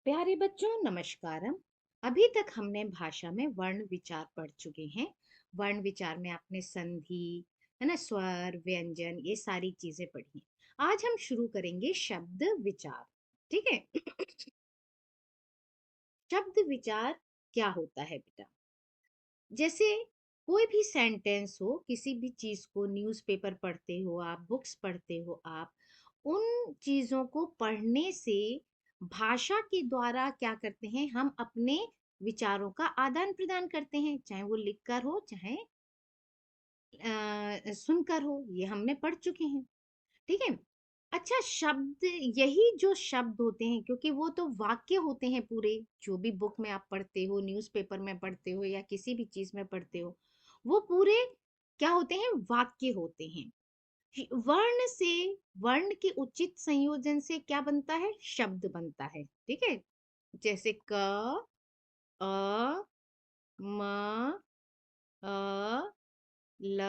प्यारे बच्चों नमस्कारम। अभी तक हमने भाषा में वर्ण विचार पढ़ चुके हैं। वर्ण विचार में आपने संधि, है ना, स्वर, व्यंजन, ये सारी चीजें पढ़ी हैं। आज हम शुरू करेंगे शब्द विचार। ठीक है। शब्द विचार क्या होता है बेटा? जैसे कोई भी सेंटेंस हो, किसी भी चीज को, न्यूज़पेपर पढ़ते हो आप, बुक्स पढ़ते हो आप, उन चीजों को पढ़ने से भाषा के द्वारा क्या करते हैं, हम अपने विचारों का आदान प्रदान करते हैं, चाहे वो लिखकर हो चाहे सुनकर हो। ये हमने पढ़ चुके हैं। ठीक है। अच्छा, शब्द, यही जो शब्द होते हैं, क्योंकि वो तो वाक्य होते हैं पूरे, जो भी बुक में आप पढ़ते हो, न्यूज़पेपर में पढ़ते हो या किसी भी चीज में पढ़ते हो, वो पूरे क्या होते हैं, वाक्य होते हैं। वर्ण से, वर्ण के उचित संयोजन से क्या बनता है, शब्द बनता है। ठीक है। जैसे क, अ, म, अ, ल,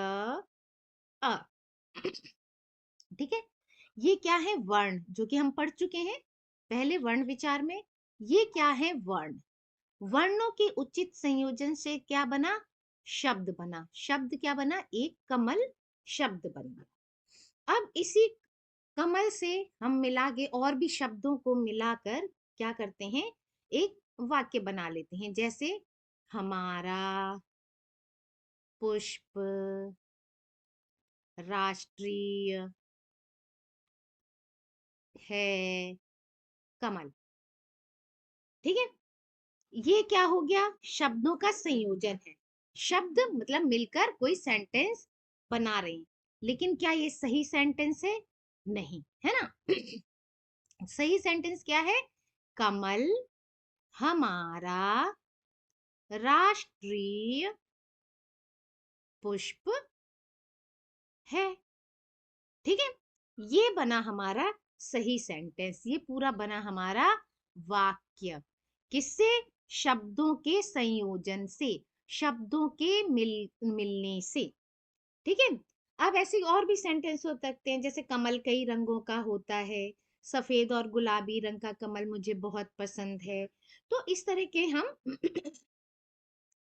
अ। ठीक है। ये क्या है, वर्ण, जो कि हम पढ़ चुके हैं पहले वर्ण विचार में। ये क्या है, वर्ण। वर्णों के उचित संयोजन से क्या बना, शब्द बना। शब्द क्या बना, एक कमल शब्द बन गया। अब इसी कमल से हम मिला के और भी शब्दों को मिलाकर क्या करते हैं, एक वाक्य बना लेते हैं। जैसे हमारा, पुष्प, राष्ट्रीय, है, कमल। ठीक है। ये क्या हो गया, शब्दों का संयोजन है। शब्द मतलब मिलकर कोई सेंटेंस बना रहे हैं, लेकिन क्या ये सही सेंटेंस है? नहीं, है ना। सही सेंटेंस क्या है, कमल हमारा राष्ट्रीय पुष्प है। ठीक है। ये बना हमारा सही सेंटेंस, ये पूरा बना हमारा वाक्य। किससे? शब्दों के संयोजन से, शब्दों के मिलने से। ठीक है। अब ऐसे और भी सेंटेंस हो सकते हैं, जैसे कमल कई रंगों का होता है, सफेद और गुलाबी रंग का कमल मुझे बहुत पसंद है। तो इस तरह के हम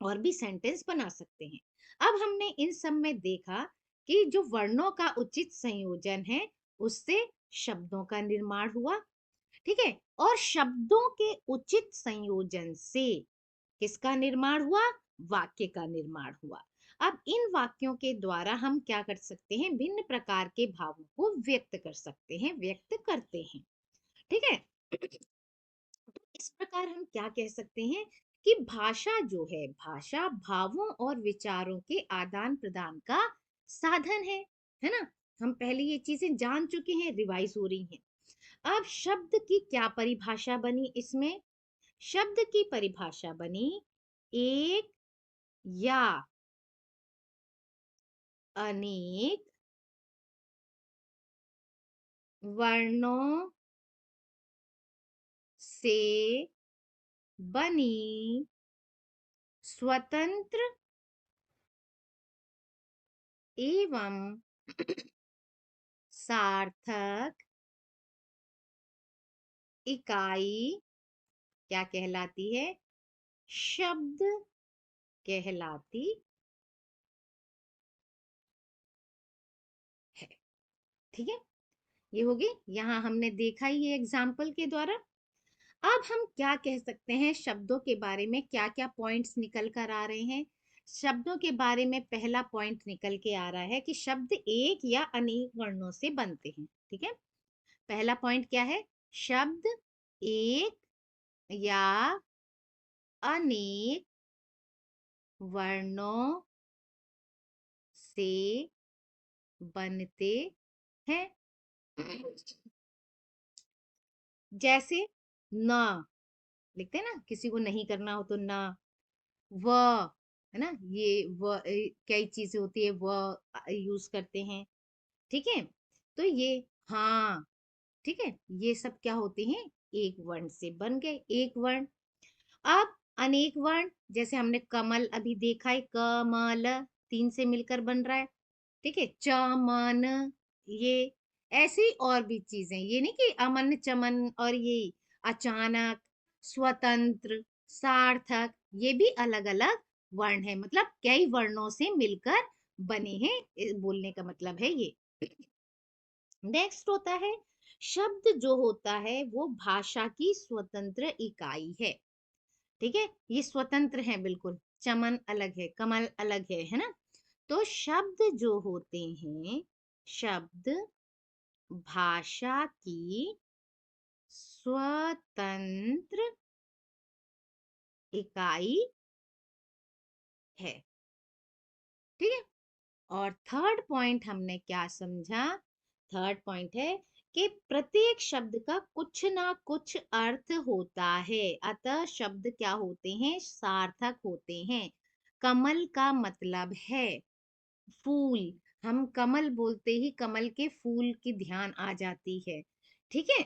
और भी सेंटेंस बना सकते हैं। अब हमने इन सब में देखा कि जो वर्णों का उचित संयोजन है, उससे शब्दों का निर्माण हुआ। ठीक है। और शब्दों के उचित संयोजन से किसका निर्माण हुआ, वाक्य का निर्माण हुआ। अब इन वाक्यों के द्वारा हम क्या कर सकते हैं, भिन्न प्रकार के भावों को व्यक्त कर सकते हैं, व्यक्त करते हैं। ठीक है। इस प्रकार हम क्या कह सकते हैं कि भाषा जो है, भाषा भावों और विचारों के आदान प्रदान का साधन है ना। हम पहले ये चीजें जान चुके हैं, रिवाइज हो रही हैं। अब शब्द की क्या परिभाषा बनी इसमें? शब्द की परिभाषा बनी, एक या अनेक वर्णों से बनी स्वतंत्र एवं सार्थक इकाई क्या कहलाती है, शब्द कहलाती है। ठीक है। ये होगी, यहाँ हमने देखा ही ये एग्जाम्पल के द्वारा। अब हम क्या कह सकते हैं, शब्दों के बारे में क्या क्या पॉइंट्स निकल कर आ रहे हैं। शब्दों के बारे में पहला पॉइंट निकल के आ रहा है कि शब्द एक या अनेक वर्णों से बनते हैं। ठीक है। पहला पॉइंट क्या है, शब्द एक या अनेक वर्णों से बनते हैं। जैसे न लिखते हैं ना, किसी को नहीं करना हो तो न, व, है ना, ये व कई चीजें होती है, व यूज करते हैं। ठीक है। तो ये, हाँ, ठीक है, ये सब क्या होते हैं, एक वर्ण से बन गए, एक वर्ण। अब अनेक वर्ण, जैसे हमने कमल अभी देखा है, कमल तीन से मिलकर बन रहा है। ठीक है। चमन, ये ऐसी और भी चीजें, ये नहीं कि अमन चमन और ये अचानक, स्वतंत्र, सार्थक, ये भी अलग अलग वर्ण है, मतलब कई वर्णों से मिलकर बने हैं, बोलने का मतलब है ये। नेक्स्ट होता है, शब्द जो होता है वो भाषा की स्वतंत्र इकाई है। ठीक है, ये स्वतंत्र है बिल्कुल, चमन अलग है, कमल अलग है ना। तो शब्द जो होते हैं, शब्द भाषा की स्वतंत्र इकाई है। ठीक है, और थर्ड पॉइंट हमने क्या समझा? थर्ड पॉइंट है कि प्रत्येक शब्द का कुछ ना कुछ अर्थ होता है, अतः शब्द क्या होते हैं? सार्थक होते हैं। कमल का मतलब है फूल, हम कमल बोलते ही कमल के फूल की ध्यान आ जाती है। ठीक है,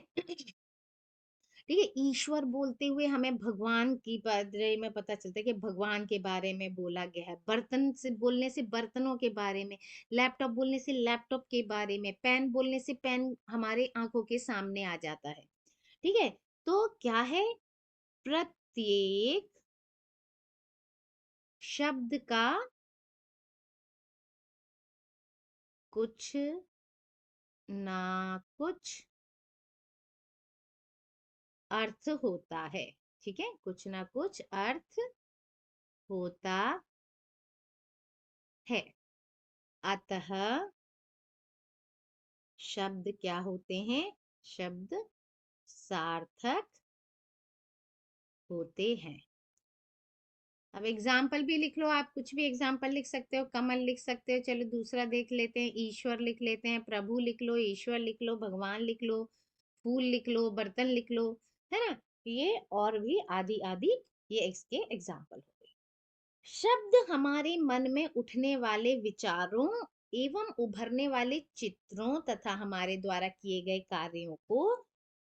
ठीक है, ईश्वर बोलते हुए हमें भगवान की बारे में पता चलता है कि भगवान के बारे में बोला गया है। बर्तन से बोलने से बर्तनों के बारे में, लैपटॉप बोलने से लैपटॉप के बारे में, पेन बोलने से पेन हमारे आंखों के सामने आ जाता है। ठीक है, तो क्या है? प्रत्येक शब्द का कुछ ना कुछ अर्थ होता है। ठीक है, कुछ ना कुछ अर्थ होता है, अतः शब्द क्या होते हैं? शब्द सार्थक होते हैं। अब एग्जाम्पल भी लिख लो, आप कुछ भी एग्जाम्पल लिख सकते हो, कमल लिख सकते हो, चलो दूसरा देख लेते हैं, ईश्वर लिख लेते हैं, प्रभु लिख लो, ईश्वर लिख लो, भगवान लिख लो, फूल लिख लो, बर्तन लिख लो, है ना। ये और भी आदि आदि, ये इसके एग्जाम्पल हो गए। शब्द हमारे मन में उठने वाले विचारों एवं उभरने वाले चित्रों तथा हमारे द्वारा किए गए कार्यों को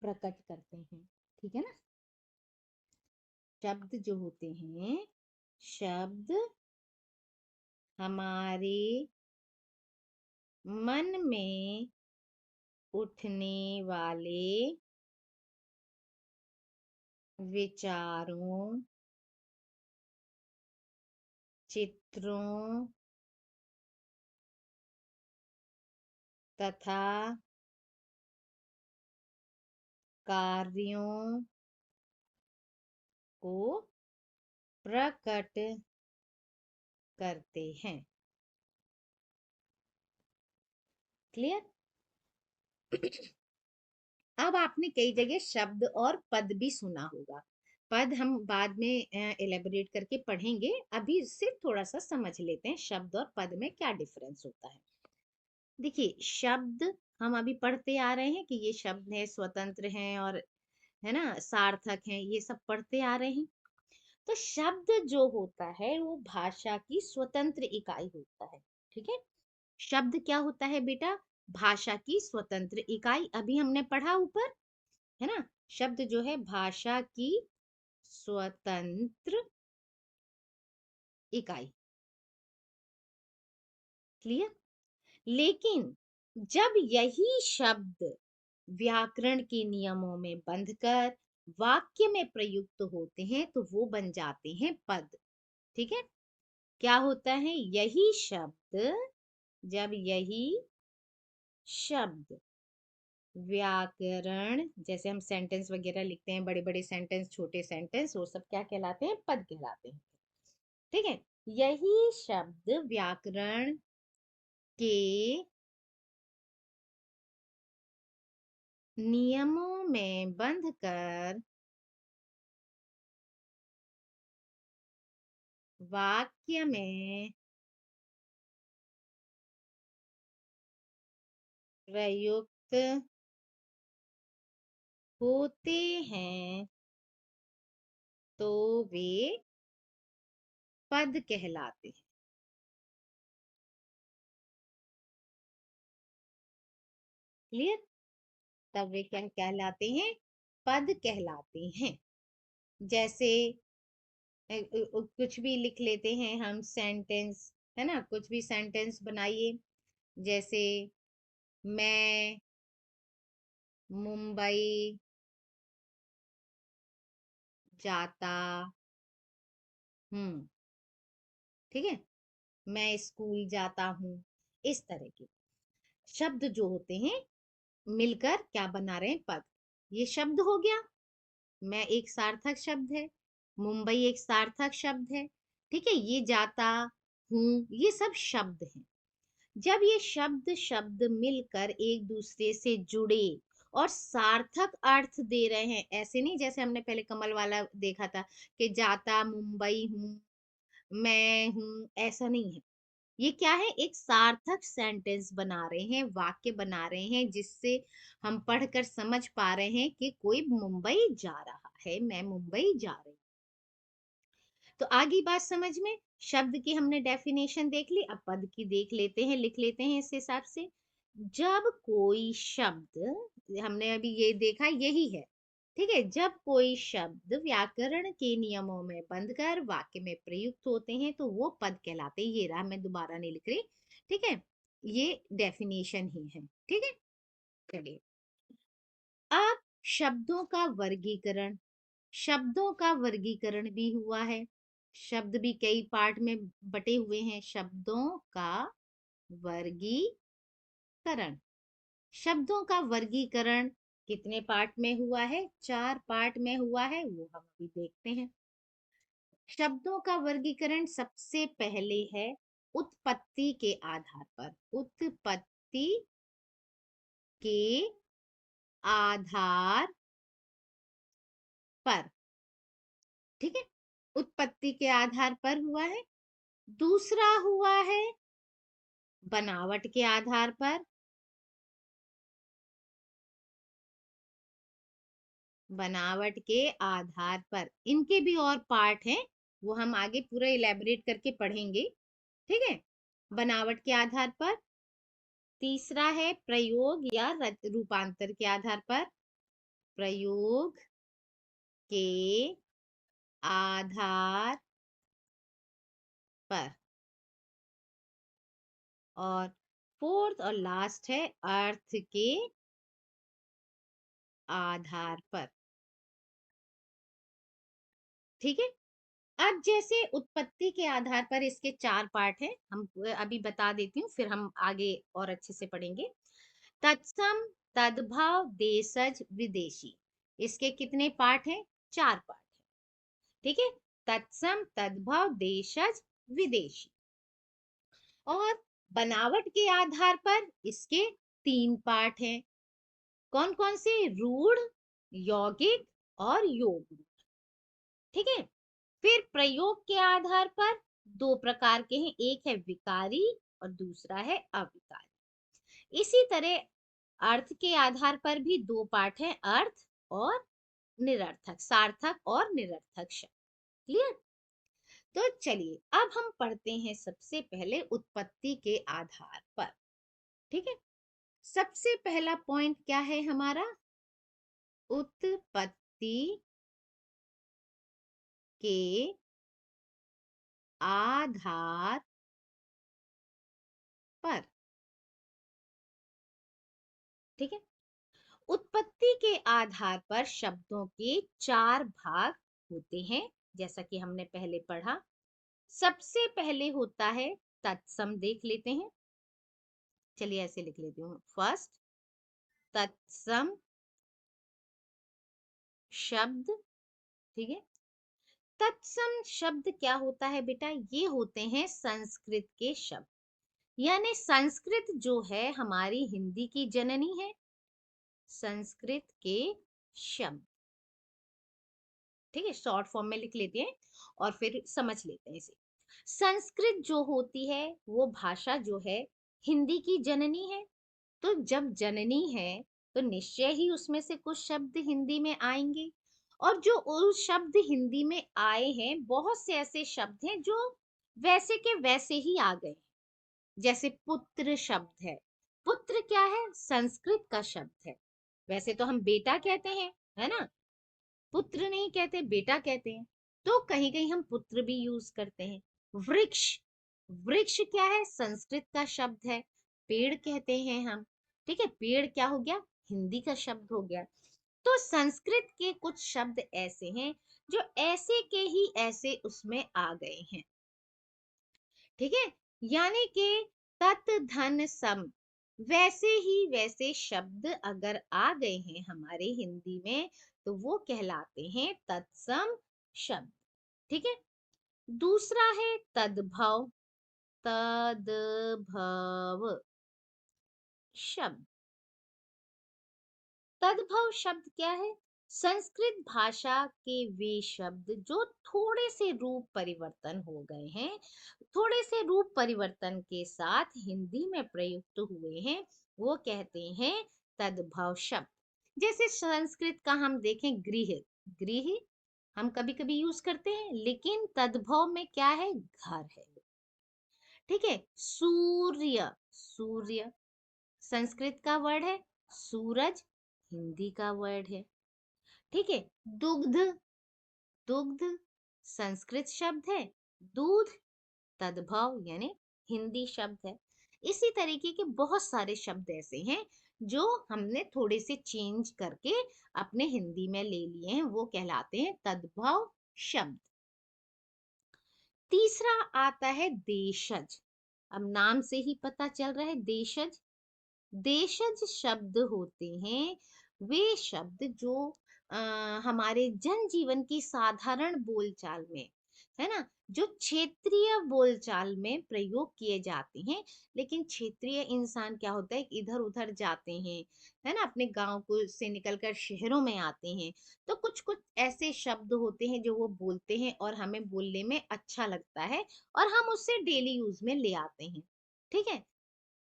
प्रकट करते हैं। ठीक है ना, शब्द जो होते हैं, शब्द हमारे मन में उठने वाले विचारों, चित्रों तथा कार्यों को प्रकट करते हैं। क्लियर? अब आपने कई जगह शब्द और पद भी सुना होगा। पद हम बाद में एलेबोरेट करके पढ़ेंगे, अभी सिर्फ थोड़ा सा समझ लेते हैं शब्द और पद में क्या डिफरेंस होता है। देखिए, शब्द हम अभी पढ़ते आ रहे हैं कि ये शब्द है, स्वतंत्र हैं और है ना, सार्थक हैं, ये सब पढ़ते आ रहे हैं। तो शब्द जो होता है वो भाषा की स्वतंत्र इकाई होता है। ठीक है, शब्द क्या होता है बेटा? भाषा की स्वतंत्र इकाई, अभी हमने पढ़ा ऊपर, है ना। शब्द जो है भाषा की स्वतंत्र इकाई। क्लियर? लेकिन जब यही शब्द व्याकरण के नियमों में बंधकर वाक्य में प्रयुक्त होते हैं तो वो बन जाते हैं पद। ठीक है, क्या होता है? यही शब्द, जब यही शब्द व्याकरण, जैसे हम सेंटेंस वगैरह लिखते हैं, बड़े बड़े सेंटेंस, छोटे सेंटेंस, वो सब क्या कहलाते हैं? पद कहलाते हैं। ठीक है, यही शब्द व्याकरण के नियमों में बंधकर वाक्य में प्रयुक्त होते हैं तो वे पद कहलाते हैं। क्लियर? तब वे क्या कहलाते हैं? पद कहलाते हैं। जैसे कुछ भी लिख लेते हैं हम सेंटेंस, है ना, कुछ भी सेंटेंस बनाइए। जैसे मैं मुंबई जाता हूँ, ठीक है, मैं स्कूल जाता हूँ, इस तरह के शब्द जो होते हैं मिलकर क्या बना रहे हैं, पद। ये शब्द हो गया, मैं एक सार्थक शब्द है, मुंबई एक सार्थक शब्द है, ठीक है, ये जाता हूँ, ये सब शब्द हैं। जब ये शब्द शब्द मिलकर एक दूसरे से जुड़े और सार्थक अर्थ दे रहे हैं, ऐसे नहीं जैसे हमने पहले कमल वाला देखा था कि जाता मुंबई हूँ, मैं हूँ, ऐसा नहीं है। ये क्या है, एक सार्थक सेंटेंस बना रहे हैं, वाक्य बना रहे हैं, जिससे हम पढ़कर समझ पा रहे हैं कि कोई मुंबई जा रहा है, मैं मुंबई जा रही हूँ। तो आगे बात समझ में, शब्द की हमने डेफिनेशन देख ली, अब पद की देख लेते हैं, लिख लेते हैं इस हिसाब से। जब कोई शब्द, हमने अभी ये देखा यही है, ठीक है, जब कोई शब्द व्याकरण के नियमों में बंधकर वाक्य में प्रयुक्त होते हैं तो वो पद कहलाते हैं। ये रहा, मैं दोबारा नहीं लिख रही, ठीक है, ये डेफिनेशन ही है, ठीक है। चलिए, अब शब्दों का वर्गीकरण, शब्दों का वर्गीकरण भी हुआ है, शब्द भी कई पार्ट में बटे हुए हैं। शब्दों का वर्गीकरण, शब्दों का वर्गीकरण कितने पार्ट में हुआ है, 4 पार्ट में हुआ है, वो हम अभी देखते हैं। शब्दों का वर्गीकरण सबसे पहले है उत्पत्ति के आधार पर, उत्पत्ति के आधार पर, ठीक है, उत्पत्ति के आधार पर हुआ है। दूसरा हुआ है बनावट के आधार पर, बनावट के आधार पर, इनके भी और पार्ट हैं, वो हम आगे पूरा इलेबोरेट करके पढ़ेंगे, ठीक है, बनावट के आधार पर। तीसरा है प्रयोग या रूपांतर के आधार पर, प्रयोग के आधार पर। और फोर्थ और लास्ट है अर्थ के आधार पर, ठीक है। अब जैसे उत्पत्ति के आधार पर इसके 4 पार्ट हैं, हम अभी बता देती हूँ, फिर हम आगे और अच्छे से पढ़ेंगे। तत्सम, तद्भव, देशज, विदेशी, इसके कितने पार्ट हैं, 4 पार्ट है, ठीक है। तत्सम, तद्भव, देशज, विदेशी। और बनावट के आधार पर इसके 3 पार्ट हैं, कौन कौन से, रूढ़, यौगिक और योग, ठीक है। फिर प्रयोग के आधार पर 2 प्रकार के हैं, एक है विकारी और दूसरा है अविकारी। इसी तरह अर्थ के आधार पर भी 2 पार्ट हैं, अर्थ और निरर्थक, सार्थक और निरर्थक शब्द, क्लियर। तो चलिए अब हम पढ़ते हैं सबसे पहले उत्पत्ति के आधार पर, ठीक है। सबसे पहला पॉइंट क्या है हमारा, उत्पत्ति के आधार पर, ठीक है। उत्पत्ति के आधार पर शब्दों के 4 भाग होते हैं, जैसा कि हमने पहले पढ़ा। सबसे पहले होता है तत्सम, देख लेते हैं, चलिए ऐसे लिख लेती हूँ, फर्स्ट तत्सम शब्द, ठीक है। तत्सम शब्द क्या होता है बेटा, ये होते हैं संस्कृत के शब्द, यानी संस्कृत जो है हमारी हिंदी की जननी है, संस्कृत के शब्द, ठीक है, शॉर्ट फॉर्म में लिख लेते हैं और फिर समझ लेते हैं इसे। संस्कृत जो होती है वो भाषा जो है हिंदी की जननी है, तो जब जननी है तो निश्चय ही उसमें से कुछ शब्द हिंदी में आएंगे, और जो उस शब्द हिंदी में आए हैं, बहुत से ऐसे शब्द हैं जो वैसे के वैसे ही आ गए, जैसे पुत्र शब्द है, पुत्र क्या है, संस्कृत का शब्द है, वैसे तो हम बेटा कहते हैं, है ना, पुत्र नहीं कहते, बेटा कहते हैं, तो कहीं कहीं हम पुत्र भी यूज करते हैं। वृक्ष, वृक्ष क्या है, संस्कृत का शब्द है, पेड़ कहते हैं हम, ठीक है, पेड़ क्या हो गया, हिंदी का शब्द हो गया। तो संस्कृत के कुछ शब्द ऐसे हैं जो ऐसे के ही ऐसे उसमें आ गए हैं। ठीक है, यानी कि तत् धन सम, वैसे ही वैसे शब्द अगर आ गए हैं हमारे हिंदी में तो वो कहलाते हैं तत्सम शब्द। ठीक है, दूसरा है तद्भव। तद्भव शब्द, तद्भव शब्द क्या है? संस्कृत भाषा के वे शब्द जो थोड़े से रूप परिवर्तन हो गए हैं, थोड़े से रूप परिवर्तन के साथ हिंदी में प्रयुक्त हुए हैं, वो कहते हैं तद्भव शब्द। जैसे संस्कृत का हम देखें गृह, गृह हम कभी कभी यूज करते हैं, लेकिन तद्भव में क्या है? घर है। ठीक है, सूर्य, सूर्य संस्कृत का वर्ड है, सूरज हिंदी का वर्ड है। ठीक है, दुग्ध, दुग्ध संस्कृत शब्द है, दूध तद्भव यानी हिंदी शब्द है। इसी तरीके के बहुत सारे शब्द ऐसे हैं जो हमने थोड़े से चेंज करके अपने हिंदी में ले लिए हैं, वो कहलाते हैं तद्भव शब्द। तीसरा आता है देशज। अब नाम से ही पता चल रहा है देशज। देशज शब्द होते हैं वे शब्द जो अ, हमारे जनजीवन की साधारण बोलचाल में, है ना, जो क्षेत्रीय बोलचाल में प्रयोग किए जाते हैं। लेकिन क्षेत्रीय इंसान क्या होता है, इधर उधर जाते हैं, है ना, अपने गांव को से निकलकर शहरों में आते हैं, तो कुछ कुछ ऐसे शब्द होते हैं जो वो बोलते हैं और हमें बोलने में अच्छा लगता है और हम उससे डेली यूज में ले आते हैं। ठीक है,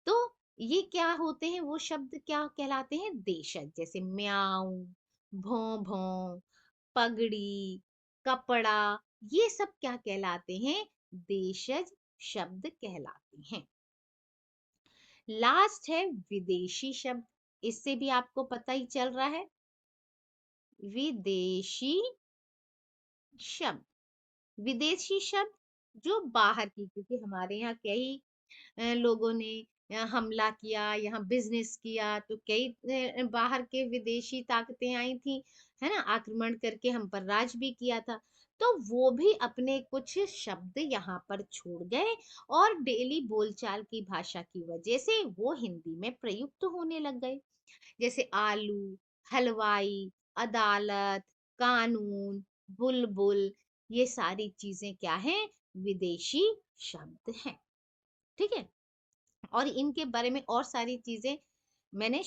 तो ये क्या होते हैं, वो शब्द क्या कहलाते हैं? देशज। जैसे म्याऊं, भों भों, पगड़ी, कपड़ा, ये सब क्या कहलाते हैं? देशज शब्द कहलाते हैं। लास्ट है विदेशी शब्द। इससे भी आपको पता ही चल रहा है, विदेशी शब्द। विदेशी शब्द जो बाहर की, क्योंकि हमारे यहाँ कई लोगों ने यहाँ हमला किया, यहाँ बिजनेस किया, तो कई बाहर के विदेशी ताकतें आई थी, है ना, आक्रमण करके हम पर राज भी किया था। तो वो भी अपने कुछ शब्द यहाँ पर छोड़ गए और डेली बोलचाल की भाषा की वजह से वो हिंदी में प्रयुक्त होने लग गए। जैसे आलू, हलवाई, अदालत, कानून, बुलबुल, ये सारी चीजें क्या हैं? विदेशी शब्द हैं। ठीक है, और इनके बारे में और सारी चीजें मैंने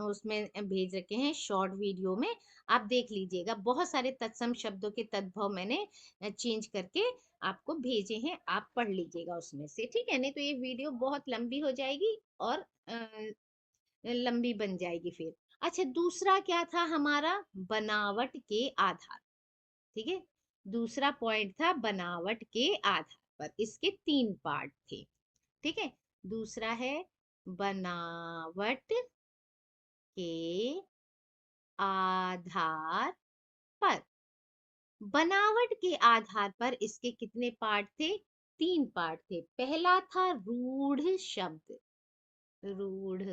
उसमें भेज रखे हैं शॉर्ट वीडियो में, आप देख लीजिएगा। बहुत सारे तत्सम शब्दों के तद्भव मैंने चेंज करके आपको भेजे हैं, आप पढ़ लीजिएगा उसमें से। ठीक है, नहीं तो ये वीडियो बहुत लंबी हो जाएगी और लंबी बन जाएगी फिर। अच्छा, दूसरा क्या था हमारा? बनावट के आधार। ठीक है, दूसरा पॉइंट था बनावट के आधार पर, इसके तीन पार्ट थे। ठीक है, दूसरा है बनावट के आधार पर। बनावट के आधार पर इसके कितने पार्ट थे? तीन पार्ट थे। पहला था रूढ़ शब्द, रूढ़,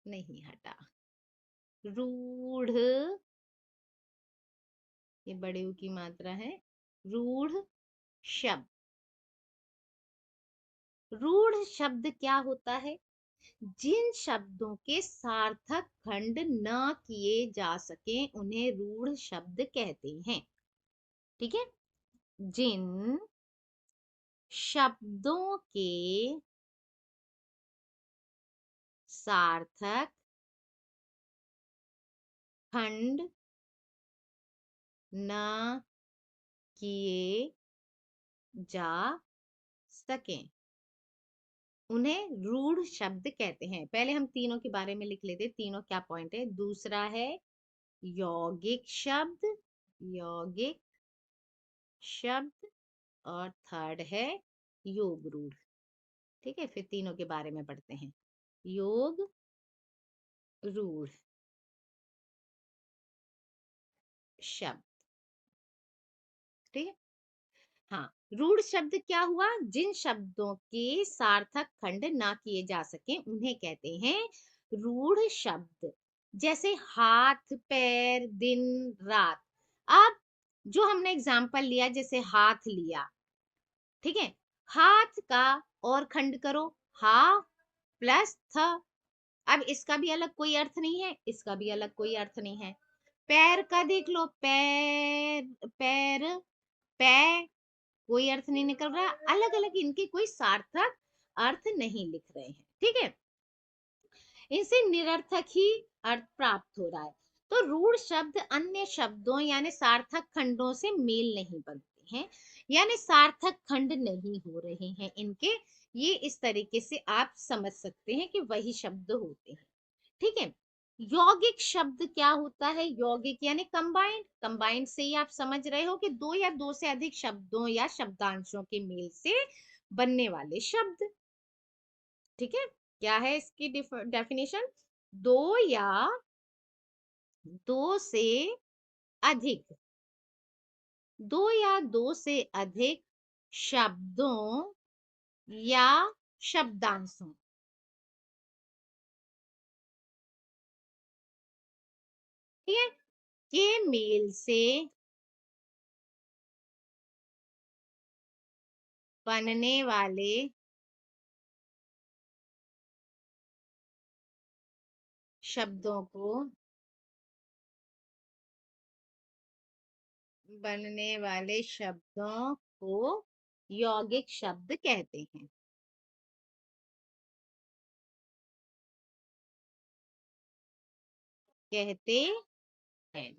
नहीं हटा, रूढ़, ये बड़े ऊ की मात्रा है, रूढ़ शब्द। रूढ़ शब्द क्या होता है? जिन शब्दों के सार्थक खंड न किए जा सके उन्हें रूढ़ शब्द कहते हैं। ठीक है, जिन शब्दों के सार्थक खंड न किए जा सके उन्हें रूढ़ शब्द कहते हैं। पहले हम तीनों के बारे में लिख लेते हैं, तीनों क्या पॉइंट है। दूसरा है यौगिक शब्द, यौगिक शब्द, और थर्ड है योग रूढ़। ठीक है, फिर तीनों के बारे में पढ़ते हैं। योग रूढ़ शब्द। ठीक है, हाँ, रूढ़ शब्द क्या हुआ? जिन शब्दों के सार्थक खंड ना किए जा सके उन्हें कहते हैं रूढ़ शब्द। जैसे हाथ, पैर, दिन, रात। अब जो हमने एग्जाम्पल लिया, जैसे हाथ लिया, ठीक है, हाथ का और खंड करो, हा प्लस थ। अब इसका भी अलग कोई अर्थ नहीं है, इसका भी अलग कोई अर्थ नहीं है। पैर का देख लो, पैर, पैर, पै, कोई अर्थ नहीं निकल रहा। अलग अलग इनके कोई सार्थक अर्थ नहीं लिख रहे हैं, ठीक है, इनसे निरर्थक ही अर्थ प्राप्त हो रहा है। तो रूढ़ शब्द अन्य शब्दों यानी सार्थक खंडों से मेल नहीं बनते हैं, यानी सार्थक खंड नहीं हो रहे हैं इनके। ये इस तरीके से आप समझ सकते हैं कि वही शब्द होते हैं, ठीक है। यौगिक शब्द क्या होता है? यौगिक यानी कंबाइंड। कंबाइंड से ही आप समझ रहे हो कि दो या दो से अधिक शब्दों या शब्दांशों के मेल से बनने वाले शब्द, ठीक है। क्या है इसकी डेफिनेशन? दो या दो से अधिक, दो या दो से अधिक शब्दों या शब्दांशों, ठीक है, के मेल से बनने वाले शब्दों को, बनने वाले शब्दों को यौगिक शब्द कहते हैं, कहते हैं।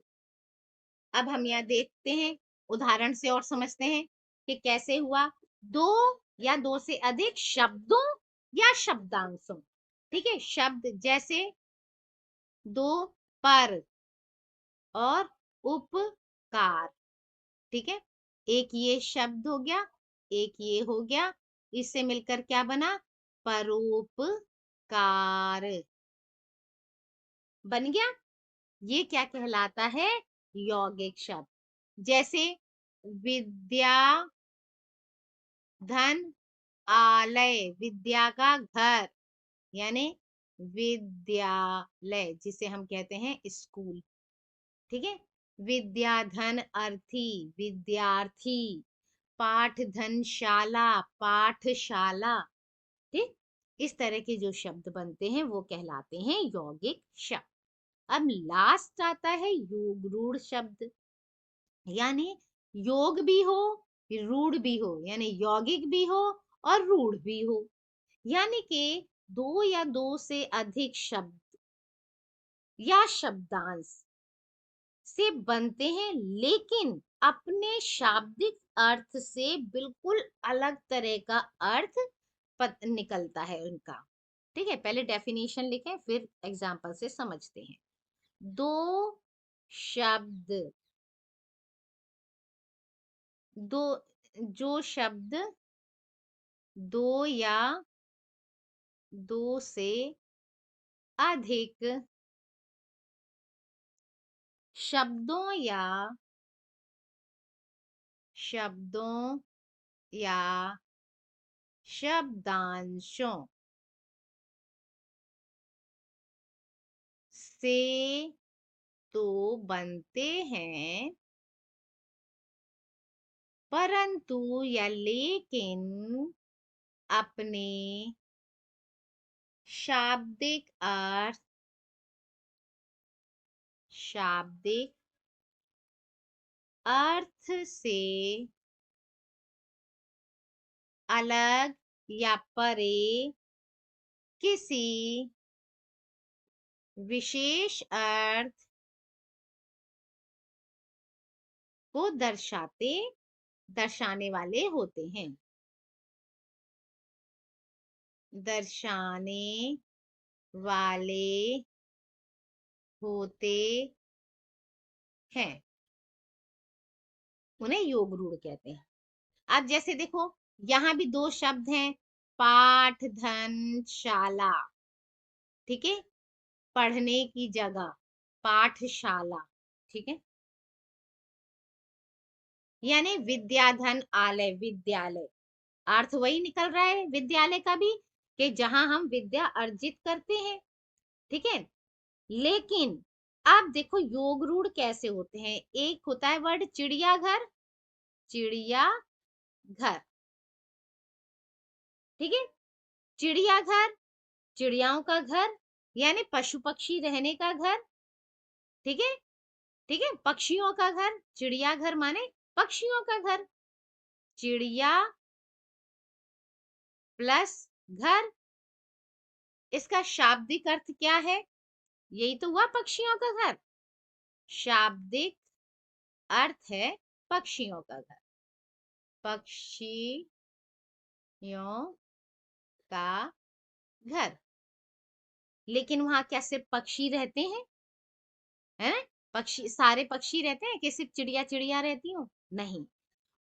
अब हम यहाँ देखते हैं, उदाहरण से और समझते हैं कि कैसे हुआ। दो या दो से अधिक शब्दों या शब्दांशों, ठीक है, शब्द जैसे दो, पर और उपकार, ठीक है। एक ये शब्द हो गया, एक ये हो गया, इससे मिलकर क्या बना? परोपकार बन गया। ये क्या कहलाता है? यौगिक शब्द। जैसे विद्या, धन, आलय, विद्या का घर यानी विद्यालय, जिसे हम कहते हैं स्कूल, ठीक है। विद्या, धन, अर्थी, विद्यार्थी, पाठ, धन, शाला, पाठशाला, ठीक। इस तरह के जो शब्द बनते हैं वो कहलाते हैं यौगिक शब्द। अब लास्ट आता है योग रूढ़ शब्द, यानी योग भी हो, रूढ़ भी हो, यानी यौगिक भी हो और रूढ़ भी हो। यानी कि दो या दो से अधिक शब्द या शब्दांश से बनते हैं, लेकिन अपने शाब्दिक अर्थ से बिल्कुल अलग तरह का अर्थ निकलता है उनका, ठीक है। पहले डेफिनेशन लिखें, फिर एग्जाम्पल से समझते हैं। दो शब्द, दो, जो शब्द दो या दो से अधिक शब्दों या शब्दों या शब्दांशों से तो बनते हैं, परंतु या लेकिन अपने शाब्दिक अर्थ, शाब्दिक अर्थ से अलग या परे किसी विशेष अर्थ को दर्शाने वाले होते हैं, दर्शाने वाले होते हैं, उन्हें योग रूढ़ कहते हैं। अब जैसे देखो, यहाँ भी दो शब्द हैं, पाठ, धन, शाला, ठीक है, पढ़ने की जगह, पाठशाला, ठीक है। यानी विद्याधन आलय, विद्यालय, अर्थ वही निकल रहा है विद्यालय का भी, कि जहां हम विद्या अर्जित करते हैं। ठीक है। लेकिन अब देखो योग रूढ़ कैसे होते हैं। एक होता है वर्ड चिड़ियाघर, चिड़िया घर। ठीक है। चिड़ियाघर, चिड़ियाओं का घर, यानी पशु पक्षी रहने का घर। ठीक है। ठीक है। पक्षियों का घर, चिड़ियाघर माने पक्षियों का घर। चिड़िया प्लस घर, इसका शाब्दिक अर्थ क्या है? यही तो हुआ पक्षियों का घर। शाब्दिक अर्थ है पक्षियों का घर, पक्षियों का घर। लेकिन वहां क्या सिर्फ पक्षी रहते हैं? है ना? पक्षी, सारे पक्षी रहते हैं कि सिर्फ चिड़िया चिड़िया रहती हो? नहीं,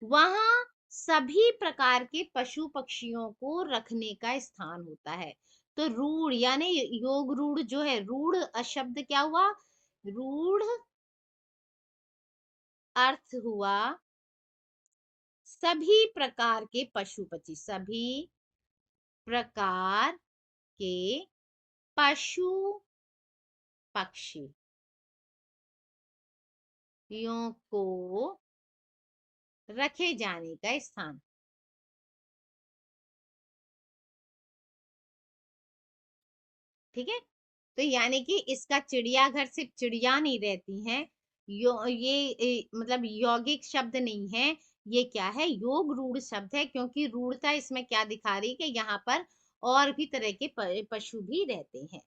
वहां सभी प्रकार के पशु पक्षियों को रखने का स्थान होता है। तो रूढ़ यानी योग रूढ़ जो है, रूढ़ शब्द क्या हुआ? रूढ़ अर्थ हुआ सभी प्रकार के पशु पक्षी, सभी प्रकार के पशु पक्षियों को रखे जाने का स्थान। ठीक है। तो यानी कि इसका चिड़ियाघर सिर्फ चिड़िया नहीं रहती हैं, मतलब यौगिक शब्द नहीं है, ये क्या है? योग रूढ़ शब्द है, क्योंकि रूढ़ता इसमें क्या दिखा रही है कि यहाँ पर और भी तरह के पशु भी रहते हैं।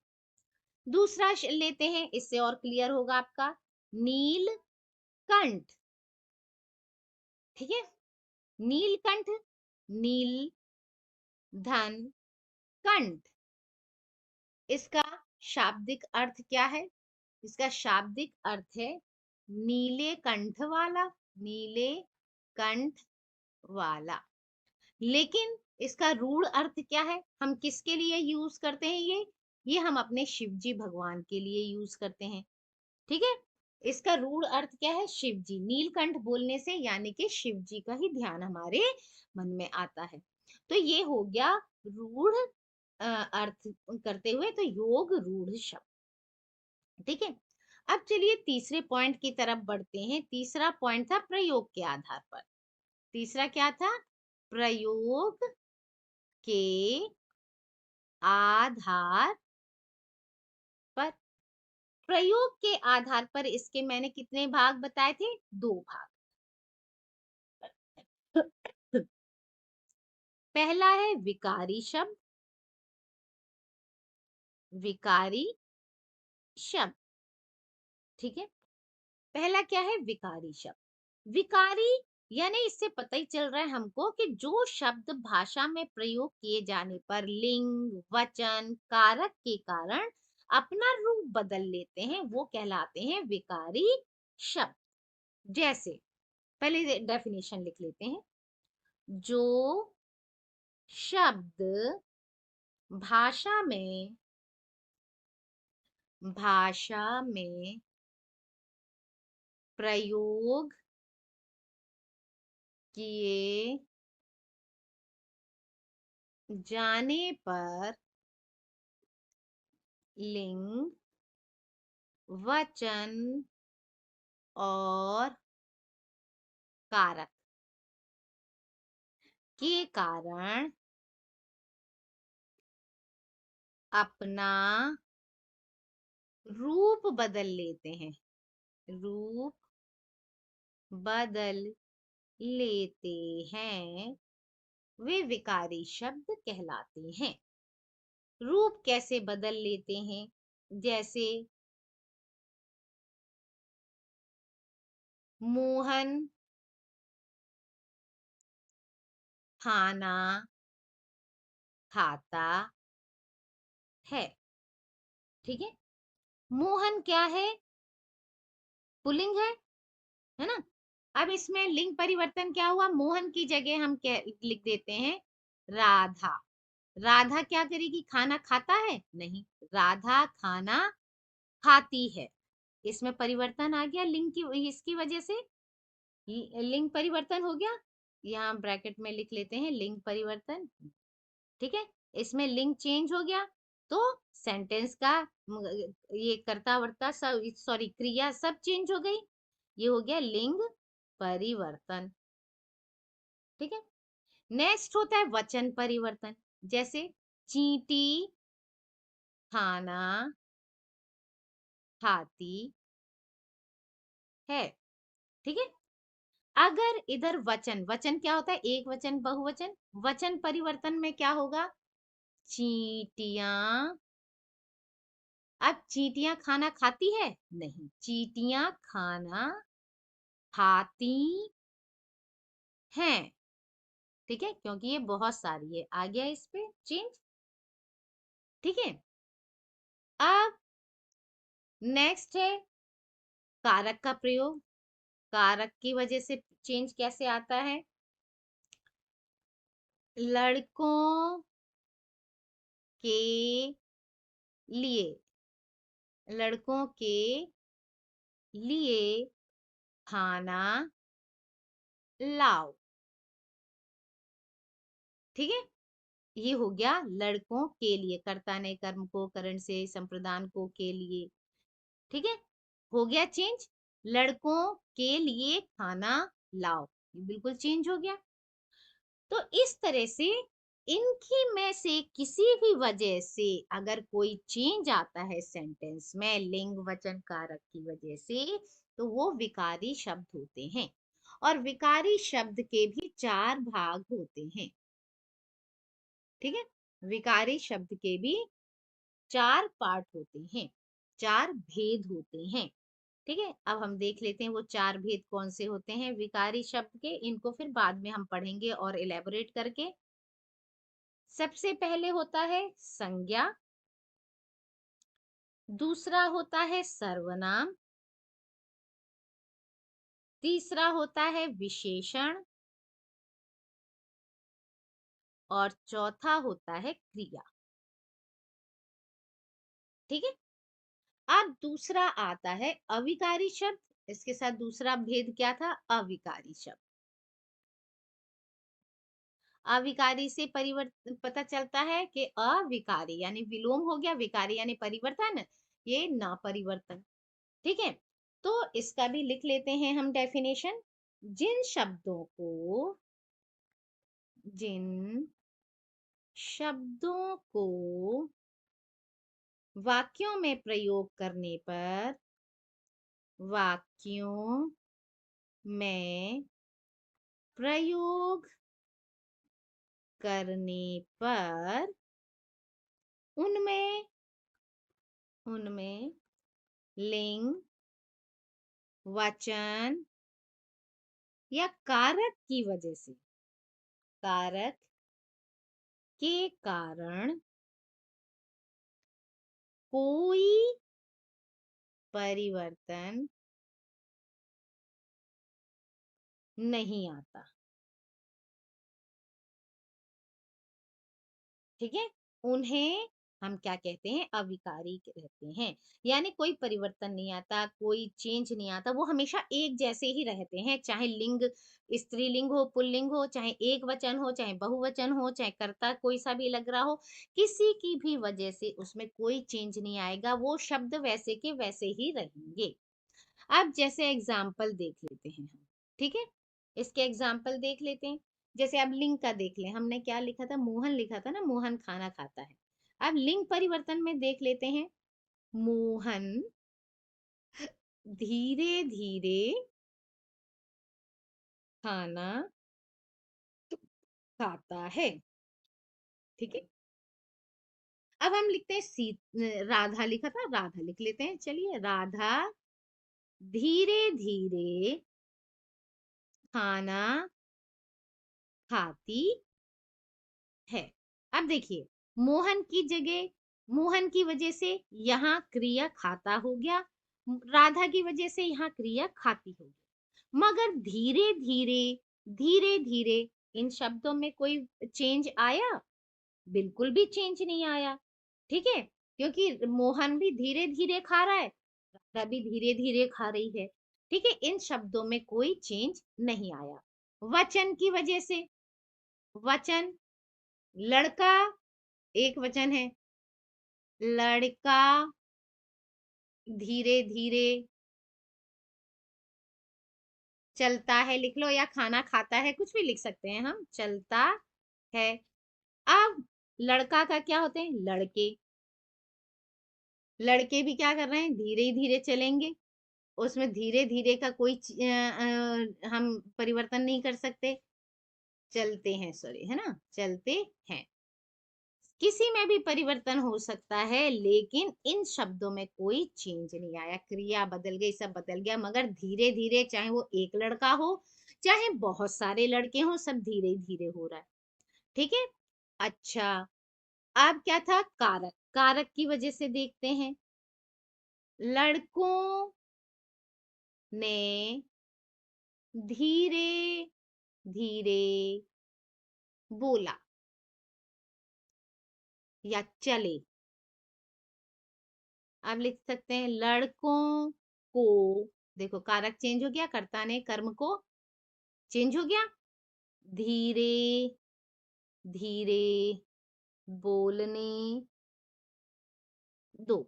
दूसरा लेते हैं, इससे और क्लियर होगा आपका। नीलकंठ। ठीक है। नीलकंठ, नील धन कंठ, इसका शाब्दिक अर्थ क्या है? इसका शाब्दिक अर्थ है नीले कंठ वाला, नीले कंठ वाला। लेकिन इसका रूढ़ अर्थ क्या है? हम किसके लिए यूज करते हैं ये हम अपने शिव जी भगवान के लिए यूज करते हैं। ठीक है। इसका रूढ़ अर्थ क्या है? शिव जी। नीलकंठ बोलने से यानी कि शिव जी का ही ध्यान हमारे मन में आता है। तो ये हो गया रूढ़ अर्थ करते हुए, तो योग रूढ़ शब्द। ठीक है। अब चलिए तीसरे पॉइंट की तरफ बढ़ते हैं। तीसरा पॉइंट था प्रयोग के आधार पर। तीसरा क्या था? प्रयोग के आधार पर। प्रयोग के आधार पर इसके मैंने कितने भाग बताए थे? 2 भाग। पहला है विकारी शब्द, विकारी शब्द। ठीक है। पहला क्या है? विकारी शब्द। विकारी यानी इससे पता ही चल रहा है हमको कि जो शब्द भाषा में प्रयोग किए जाने पर लिंग वचन कारक के कारण अपना रूप बदल लेते हैं, वो कहलाते हैं विकारी शब्द। जैसे पहले डेफिनेशन लिख लेते हैं। जो शब्द भाषा में प्रयोग किए जाने पर लिंग वचन और कारक के कारण अपना रूप बदल लेते हैं, रूप बदल लेते हैं, वे विकारी शब्द कहलाते हैं। रूप कैसे बदल लेते हैं? जैसे मोहन खाना खाता है। ठीक है। मोहन क्या है? पुल्लिंग है ना? अब इसमें लिंग परिवर्तन क्या हुआ? मोहन की जगह हम क्या लिख देते हैं? राधा। राधा क्या करेगी? खाना खाता है? नहीं, राधा खाना खाती है। इसमें परिवर्तन आ गया लिंग की, इसकी वजह से। लिंग परिवर्तन हो गया, यहाँ ब्रैकेट में लिख लेते हैं लिंग परिवर्तन। ठीक है, इसमें लिंग चेंज हो गया, तो सेंटेंस का ये कर्ता वर्ता सब, सॉरी क्रिया सब चेंज हो गई, ये हो गया लिंग परिवर्तन। ठीक है, नेक्स्ट होता है वचन परिवर्तन, जैसे चींटी, खाना, हाथी है। ठीक है, अगर इधर वचन, वचन क्या होता है, एक वचन बहुवचन, वचन परिवर्तन में क्या होगा, चींटियां। अब चींटियां खाना खाती है, नहीं, चींटियां खाना खाती हैं। ठीक है, क्योंकि ये बहुत सारी है, आ गया इस पे चेंज। ठीक है, अब नेक्स्ट है कारक का प्रयोग। कारक की वजह से चेंज कैसे आता है, लड़कों के लिए, लड़कों के लिए खाना लाओ। ठीक है, ये हो गया लड़कों के लिए, कर्ता ने कर्म को करण से संप्रदान को के लिए। ठीक है, हो गया चेंज, लड़कों के लिए खाना लाओ, ये बिल्कुल चेंज हो गया। तो इस तरह से इनकी में से किसी भी वजह से अगर कोई चेंज आता है सेंटेंस में लिंग वचन कारक की वजह से, तो वो विकारी शब्द होते हैं। और विकारी शब्द के भी चार भाग होते हैं। ठीक है, विकारी शब्द के भी चार पार्ट होते हैं, चार भेद होते हैं। ठीक है, अब हम देख लेते हैं वो चार भेद कौन से होते हैं विकारी शब्द के, इनको फिर बाद में हम पढ़ेंगे और इलेबोरेट करके। सबसे पहले होता है संज्ञा, दूसरा होता है सर्वनाम, तीसरा होता है विशेषण, और चौथा होता है क्रिया। ठीक है, अब दूसरा आता है अविकारी शब्द, इसके साथ दूसरा भेद क्या था, अविकारी शब्द। अविकारी से परिवर्तन पता चलता है कि अविकारी यानी विलोम हो गया, विकारी यानी परिवर्तन, ये ना परिवर्तन। ठीक है, तो इसका भी लिख लेते हैं हम डेफिनेशन। जिन शब्दों को, जिन शब्दों को वाक्यों में प्रयोग करने पर, वाक्यों में प्रयोग करने पर उनमें, उनमें लिंग, वचन या कारक की वजह से, कारक के कारण कोई परिवर्तन नहीं आता। ठीक है, उन्हें हम क्या कहते हैं, अविकारी कहते हैं। यानी कोई परिवर्तन नहीं आता, कोई चेंज नहीं आता, वो हमेशा एक जैसे ही रहते हैं, चाहे लिंग स्त्रीलिंग हो पुल्लिंग हो, चाहे एक वचन हो चाहे बहुवचन हो, चाहे कर्ता कोई सा भी लग रहा हो, किसी की भी वजह से उसमें कोई चेंज नहीं आएगा, वो शब्द वैसे के वैसे ही रहेंगे। अब जैसे एग्जाम्पल देख लेते हैं हम। ठीक है, इसके एग्जाम्पल देख लेते हैं। जैसे अब लिंग का देख लें, हमने क्या लिखा था, मोहन लिखा था ना, मोहन खाना खाता है। अब लिंग परिवर्तन में देख लेते हैं, मोहन धीरे धीरे खाना खाता है। ठीक है, अब हम लिखते हैं राधा लिखा था, राधा लिख लेते हैं, चलिए, राधा धीरे धीरे खाना खाती है। अब देखिए, मोहन की जगह, मोहन की वजह से यहाँ क्रिया खाता हो गया, राधा की वजह से यहाँ क्रिया खाती हो गई, मगर धीरे धीरे, धीरे धीरे इन शब्दों में कोई चेंज आया, बिल्कुल भी चेंज नहीं आया। ठीक है, क्योंकि मोहन भी धीरे धीरे खा रहा है, राधा भी धीरे धीरे खा रही है। ठीक है, इन शब्दों में कोई चेंज नहीं आया। वचन की वजह से, वचन लड़का एक वचन है, लड़का धीरे धीरे चलता है, लिख लो, या खाना खाता है, कुछ भी लिख सकते हैं हम, चलता है। अब लड़का का क्या होते हैं, लड़के, लड़के भी क्या कर रहे हैं, धीरे ही धीरे चलेंगे। उसमें धीरे धीरे का कोई हम परिवर्तन नहीं कर सकते, चलते हैं, सॉरी, है ना, चलते हैं। किसी में भी परिवर्तन हो सकता है, लेकिन इन शब्दों में कोई चेंज नहीं आया, क्रिया बदल गई, सब बदल गया, मगर धीरे धीरे, चाहे वो एक लड़का हो, चाहे बहुत सारे लड़के हों, सब धीरे धीरे हो रहा है। ठीक है। अच्छा, अब क्या था, कारक, कारक की वजह से देखते हैं, लड़कों ने धीरे धीरे बोला या चले। अब लिख सकते हैं, लड़कों को, देखो कारक चेंज हो गया, कर्ता ने कर्म को चेंज हो गया, धीरे धीरे बोलने दो।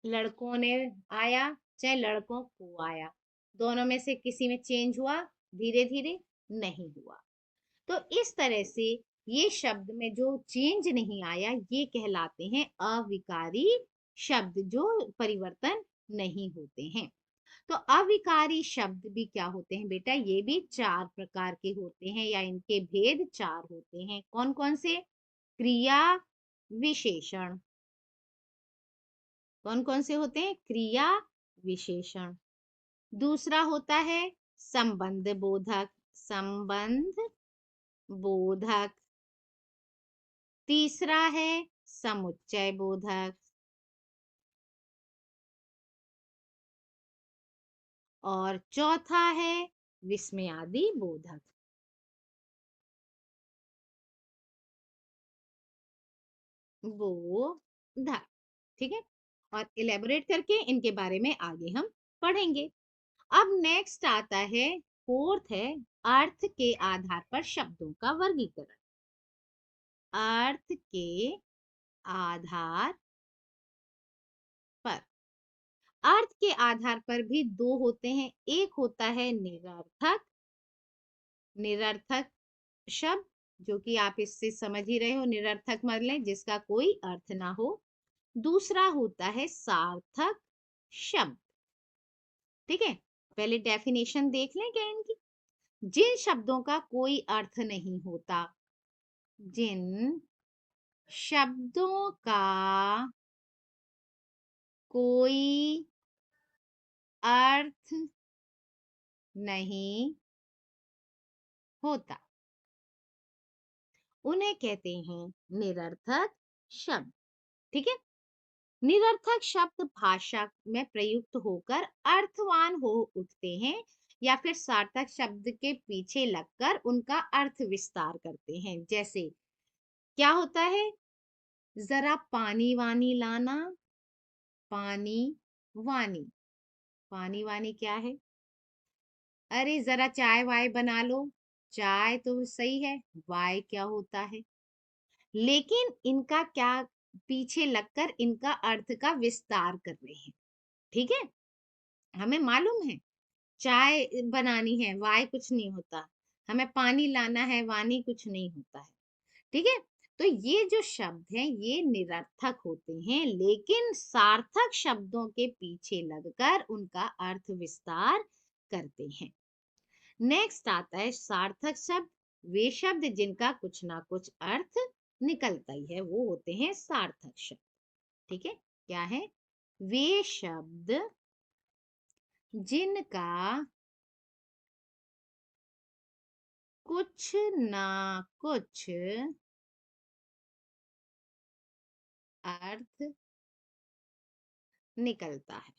लड़कों ने आया, चाहे लड़कों को आया, दोनों में से किसी में चेंज हुआ, धीरे धीरे नहीं हुआ। तो इस तरह से ये शब्द में जो चेंज नहीं आया, ये कहलाते हैं अविकारी शब्द, जो परिवर्तन नहीं होते हैं। तो अविकारी शब्द भी क्या होते हैं बेटा, ये भी चार प्रकार के होते हैं, या इनके भेद चार होते हैं। कौन कौन से, क्रिया विशेषण, कौन कौन से होते हैं, क्रिया विशेषण। दूसरा होता है संबंध बोधक, संबंध बोधक। तीसरा है समुच्चय बोधक, और चौथा है विस्मयादि बोधक। बोधक, ठीक है। और इलेबोरेट करके इनके बारे में आगे हम पढ़ेंगे। अब नेक्स्ट आता है, फोर्थ है, अर्थ के आधार पर शब्दों का वर्गीकरण। अर्थ के आधार पर, अर्थ के आधार पर भी दो होते हैं, एक होता है निरर्थक, निरर्थक शब्द, जो कि आप इससे समझ ही रहे हो, निरर्थक मतलब जिसका कोई अर्थ ना हो। दूसरा होता है सार्थक शब्द। ठीक है, पहले डेफिनेशन देख लें क्या इनकी। जिन शब्दों का कोई अर्थ नहीं होता, जिन शब्दों का कोई अर्थ नहीं होता, उन्हें कहते हैं निरर्थक शब्द। ठीक है, निरर्थक शब्द भाषा में प्रयुक्त होकर अर्थवान हो उठते हैं, या फिर सार्थक शब्द के पीछे लगकर उनका अर्थ विस्तार करते हैं। जैसे क्या होता है, जरा पानी वानी लाना, पानी वानी, पानी वानी क्या है, अरे जरा चाय वाय बना लो, चाय तो सही है, वाय क्या होता है। लेकिन इनका क्या, पीछे लगकर इनका अर्थ का विस्तार कर रहे हैं। ठीक है, हमें मालूम है चाय बनानी है, वाय कुछ नहीं होता, हमें पानी लाना है, वानी कुछ नहीं होता है। ठीक है, तो ये जो शब्द हैं ये निरर्थक होते हैं, लेकिन सार्थक शब्दों के पीछे लगकर उनका अर्थ विस्तार करते हैं। नेक्स्ट आता है सार्थक शब्द, वे शब्द जिनका कुछ ना कुछ अर्थ निकलता ही है, वो होते हैं सार्थक शब्द। ठीक है, क्या है, वे शब्द जिनका कुछ ना कुछ अर्थ निकलता है,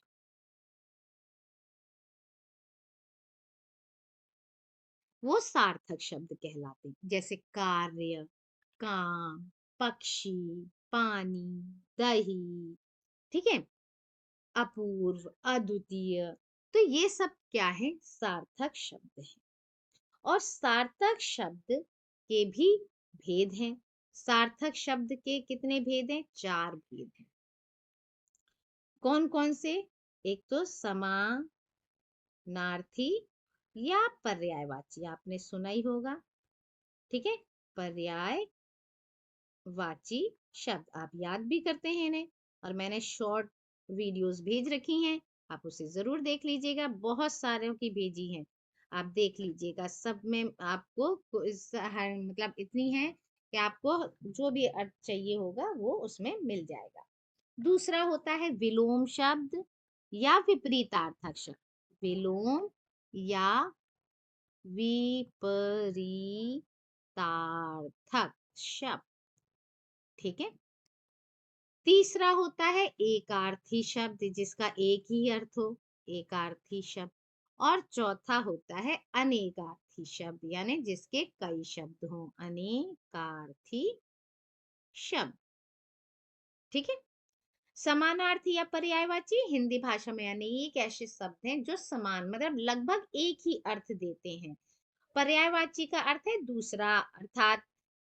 वो सार्थक शब्द कहलाते हैं। जैसे कार्य, काम, पक्षी, पानी, दही। ठीक है, अपूर्व, अद्वितीय, तो ये सब क्या है? सार्थक शब्द है। और सार्थक शब्द के भी भेद हैं। सार्थक शब्द के कितने भेद हैं? 4 भेद हैं। कौन कौन से? एक तो समानार्थी या पर्यायवाची, आपने सुना ही होगा। ठीक है, पर्यायवाची शब्द आप याद भी करते हैं इन्हें, और मैंने शॉर्ट वीडियोस भेज रखी हैं, आप उसे जरूर देख लीजिएगा, बहुत सारों की भेजी हैं, आप देख लीजिएगा। सब में आपको मतलब इतनी है कि आपको जो भी अर्थ चाहिए होगा वो उसमें मिल जाएगा। दूसरा होता है विलोम शब्द या विपरीतार्थक शब्द। विलोम या विपरीतार्थक शब्द। ठीक है। तीसरा होता है एकार्थी शब्द, जिसका एक ही अर्थ हो, एकार्थी शब्द। और चौथा होता है अनेकार्थी शब्द, यानी जिसके कई शब्द हों, अनेकार्थी शब्द। ठीक है। समानार्थी या पर्यायवाची हिंदी भाषा में अनेक ऐसे शब्द हैं जो समान मतलब लगभग एक ही अर्थ देते हैं। पर्यायवाची का अर्थ है दूसरा, अर्थात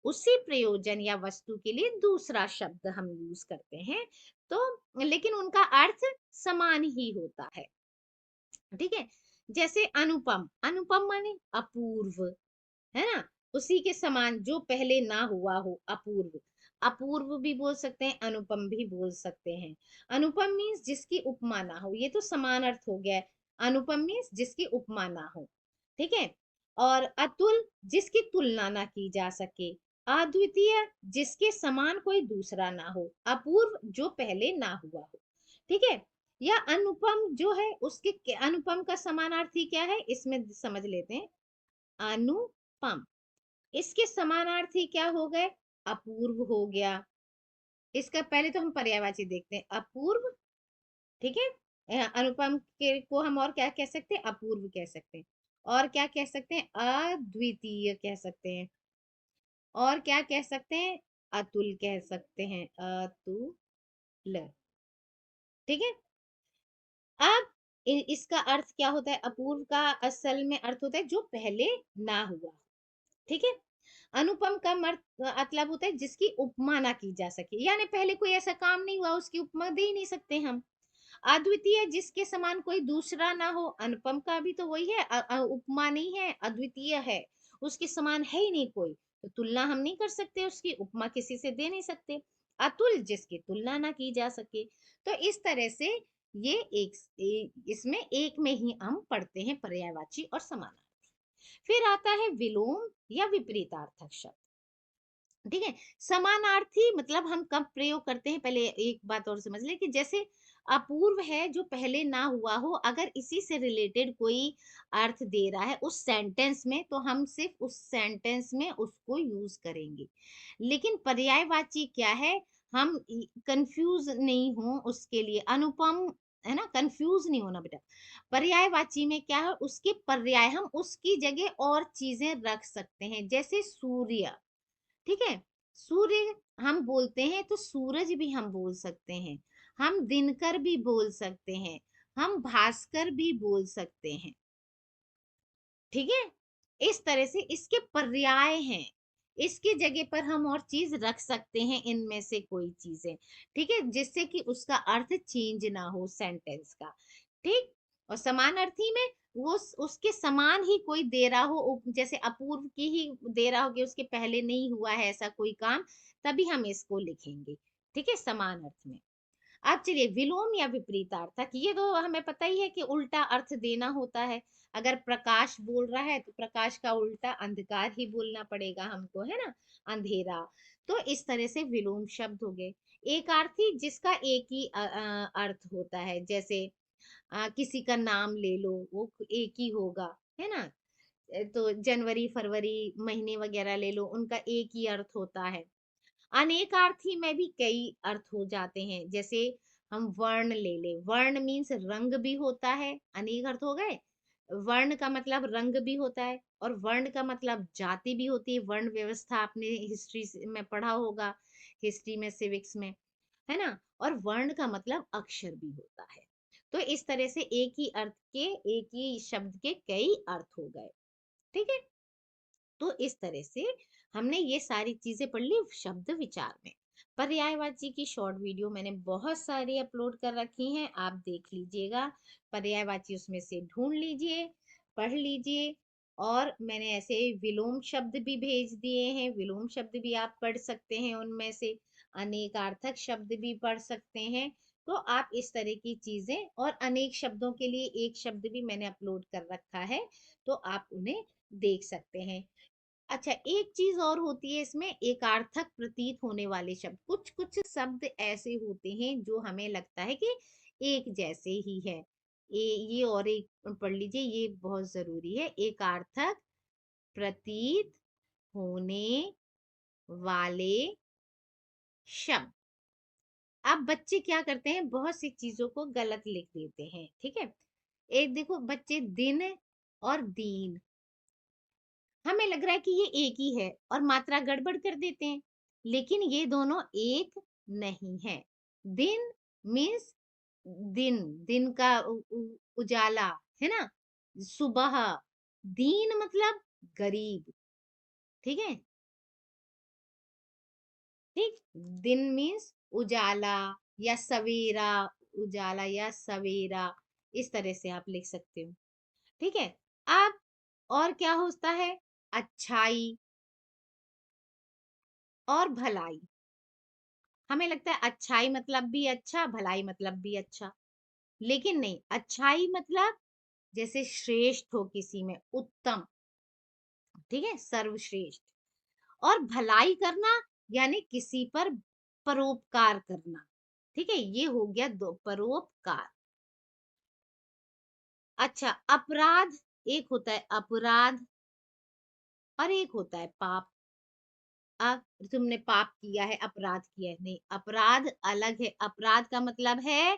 उसी प्रयोजन या वस्तु के लिए दूसरा शब्द हम यूज करते हैं, तो लेकिन उनका अर्थ समान ही होता है। ठीक है। जैसे अनुपम, अनुपम माने अपूर्व, है ना, उसी के समान जो पहले ना हुआ हो, अपूर्व। अपूर्व भी बोल सकते हैं, अनुपम भी बोल सकते हैं। अनुपम मीन्स जिसकी उपमा ना हो, ये तो समान अर्थ हो गया है। अनुपम मीन्स जिसकी उपमा ना हो। ठीक है। और अतुल, जिसकी तुलना ना की जा सके। अद्वितीय, जिसके समान कोई दूसरा ना हो। अपूर्व, जो पहले ना हुआ हो। ठीक है। या अनुपम जो है उसके अनुपम का समानार्थी क्या है, इसमें समझ लेते हैं। अनुपम, इसके समानार्थी क्या हो गए? अपूर्व हो गया। इसका पहले तो हम पर्यायवाची देखते हैं, अपूर्व। ठीक है। अनुपम के को हम और क्या कह सकते हैं? अपूर्व कह सकते हैं। और क्या कह सकते हैं? अद्वितीय कह सकते हैं। और क्या कह सकते हैं? अतुल कह सकते हैं, अतुल। ठीक है। अब इसका अर्थ क्या होता है? अपूर्व का असल में अर्थ होता है जो पहले ना हुआ। ठीक है। अनुपम का मतलब होता है जिसकी उपमा ना की जा सके, यानी पहले कोई ऐसा काम नहीं हुआ, उसकी उपमा दे ही नहीं सकते हम। अद्वितीय, जिसके समान कोई दूसरा ना हो। अनुपम का भी तो वही है, उपमा नहीं है, अद्वितीय है, उसके समान है ही नहीं कोई, तो तुलना हम नहीं कर सकते, उसकी उपमा किसी से दे नहीं सकते। अतुल, जिसकी तुलना ना की जा सके। तो इस तरह से ये इसमें एक में ही हम पढ़ते हैं पर्यायवाची और समानार्थी। फिर आता है विलोम या विपरीतार्थक शब्द। ठीक है। समानार्थी मतलब हम कब प्रयोग करते हैं, पहले एक बात और समझ ले कि जैसे अपूर्व है जो पहले ना हुआ हो, अगर इसी से रिलेटेड कोई अर्थ दे रहा है उस सेंटेंस में, तो हम सिर्फ उस सेंटेंस में उसको यूज करेंगे। लेकिन पर्यायवाची क्या है, हम कंफ्यूज नहीं हो उसके लिए। अनुपम, है ना, कंफ्यूज नहीं होना बेटा। पर्यायवाची में क्या है, उसके पर्याय हम उसकी जगह और चीजें रख सकते हैं, जैसे सूर्य। ठीक है। सूर्य हम बोलते हैं तो सूरज भी हम बोल सकते हैं, हम दिनकर भी बोल सकते हैं, हम भास्कर भी बोल सकते हैं। ठीक है। इस तरह से इसके पर्याय हैं, इसकी जगह पर हम और चीज रख सकते हैं, इनमें से कोई चीजें। ठीक है, जिससे कि उसका अर्थ चेंज ना हो सेंटेंस का। ठीक। और समानार्थी में वो उसके समान ही कोई दे रहा हो, जैसे अपूर्व की ही दे रहा हो कि उसके पहले नहीं हुआ है ऐसा कोई काम, तभी हम इसको लिखेंगे। ठीक है, समान अर्थ में। अब चलिए विलोम या विपरीतार्थक, ये तो हमें पता ही है कि उल्टा अर्थ देना होता है। अगर प्रकाश बोल रहा है तो प्रकाश का उल्टा अंधकार ही बोलना पड़ेगा हमको, है ना, अंधेरा। तो इस तरह से विलोम शब्द हो गए। एक अर्थी, जिसका एक ही अर्थ होता है, जैसे किसी का नाम ले लो, वो एक ही होगा, है ना। तो जनवरी फरवरी महीने वगैरह ले लो, उनका एक ही अर्थ होता है। अनेकार्थी में भी कई अर्थ हो जाते हैं, जैसे हम वर्ण ले ले, वर्ण मीन्स रंग भी होता है, अनेक अर्थ हो गए। वर्ण का मतलब रंग भी होता है, और वर्ण का मतलब जाति भी होती है। वर्ण व्यवस्था आपने हिस्ट्री में पढ़ा होगा, हिस्ट्री में, सिविक्स में, है ना। और वर्ण का मतलब अक्षर भी होता है। तो इस तरह से एक ही अर्थ के, एक ही शब्द के कई अर्थ हो गए। ठीक है, तो इस तरह से हमने ये सारी चीजें पढ़ ली शब्द विचार में। पर्यायवाची की शॉर्ट वीडियो मैंने बहुत सारी अपलोड कर रखी हैं, आप देख लीजिएगा। पर्यायवाची उसमें से ढूंढ लीजिए, पढ़ लीजिए। और मैंने ऐसे विलोम शब्द भी भेज दिए हैं, विलोम शब्द भी आप पढ़ सकते हैं, उनमें से अनेकार्थक शब्द भी पढ़ सकते हैं। तो आप इस तरह की चीजें, और अनेक शब्दों के लिए एक शब्द भी मैंने अपलोड कर रखा है, तो आप उन्हें देख सकते हैं। अच्छा, एक चीज और होती है इसमें, एकार्थक प्रतीत होने वाले शब्द। कुछ कुछ शब्द ऐसे होते हैं जो हमें लगता है कि एक जैसे ही है। ये और एक पढ़ लीजिए, ये बहुत जरूरी है। एकार्थक प्रतीत होने वाले शब्द। अब बच्चे क्या करते हैं, बहुत सी चीजों को गलत लिख देते हैं। ठीक है, एक देखो बच्चे दिन और दीन, हमें लग रहा है कि ये एक ही है और मात्रा गड़बड़ कर देते हैं, लेकिन ये दोनों एक नहीं है। दिन मीन्स दिन, दिन का उजाला, है ना, सुबह। दीन मतलब गरीब। ठीक है, ठीक, दिन मीन्स उजाला या सवेरा, उजाला या सवेरा, इस तरह से आप लिख सकते हो। ठीक है, अब और क्या होता है, अच्छाई और भलाई। हमें लगता है अच्छाई मतलब भी अच्छा, भलाई मतलब भी अच्छा, लेकिन नहीं। अच्छाई मतलब जैसे श्रेष्ठ हो किसी में, उत्तम, ठीक है, सर्वश्रेष्ठ। और भलाई करना यानी किसी पर परोपकार करना। ठीक है, ये हो गया दो, परोपकार। अच्छा, अपराध, एक होता है अपराध और एक होता है पाप। अब तुमने पाप किया है, अपराध किया है, नहीं, अपराध अलग है। अपराध का मतलब है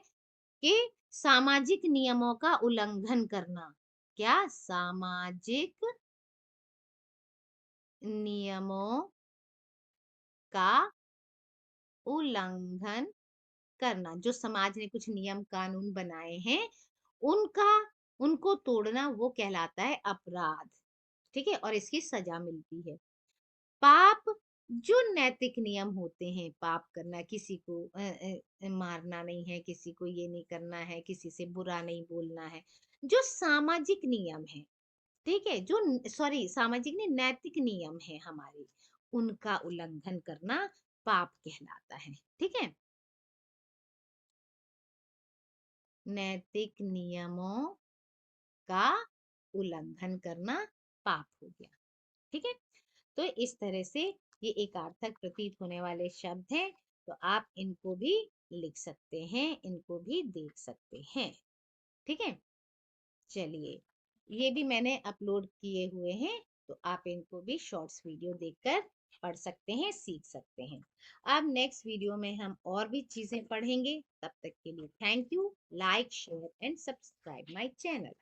कि सामाजिक नियमों का उल्लंघन करना। क्या, सामाजिक नियमों का उल्लंघन करना। जो समाज ने कुछ नियम कानून बनाए हैं, उनका, उनको तोड़ना, वो कहलाता है अपराध। ठीक है, और इसकी सजा मिलती है। पाप, जो नैतिक नियम होते हैं, पाप करना, किसी को मारना नहीं है, किसी को ये नहीं करना है, किसी से बुरा नहीं बोलना है, जो सामाजिक नियम है। ठीक है, जो, सॉरी, सामाजिक नहीं, नैतिक नियम है हमारे, उनका उल्लंघन करना पाप कहलाता है। ठीक है, नैतिक नियमों का उल्लंघन करना पाप हो गया। ठीक है, तो इस तरह से ये एकार्थक प्रतीत होने वाले शब्द हैं, तो आप इनको भी लिख सकते हैं, इनको भी देख सकते हैं। ठीक है, चलिए, ये भी मैंने अपलोड किए हुए हैं, तो आप इनको भी शॉर्ट्स वीडियो देखकर पढ़ सकते हैं, सीख सकते हैं। अब नेक्स्ट वीडियो में हम और भी चीजें पढ़ेंगे। तब तक के लिए thank you. Like, share and subscribe my channel.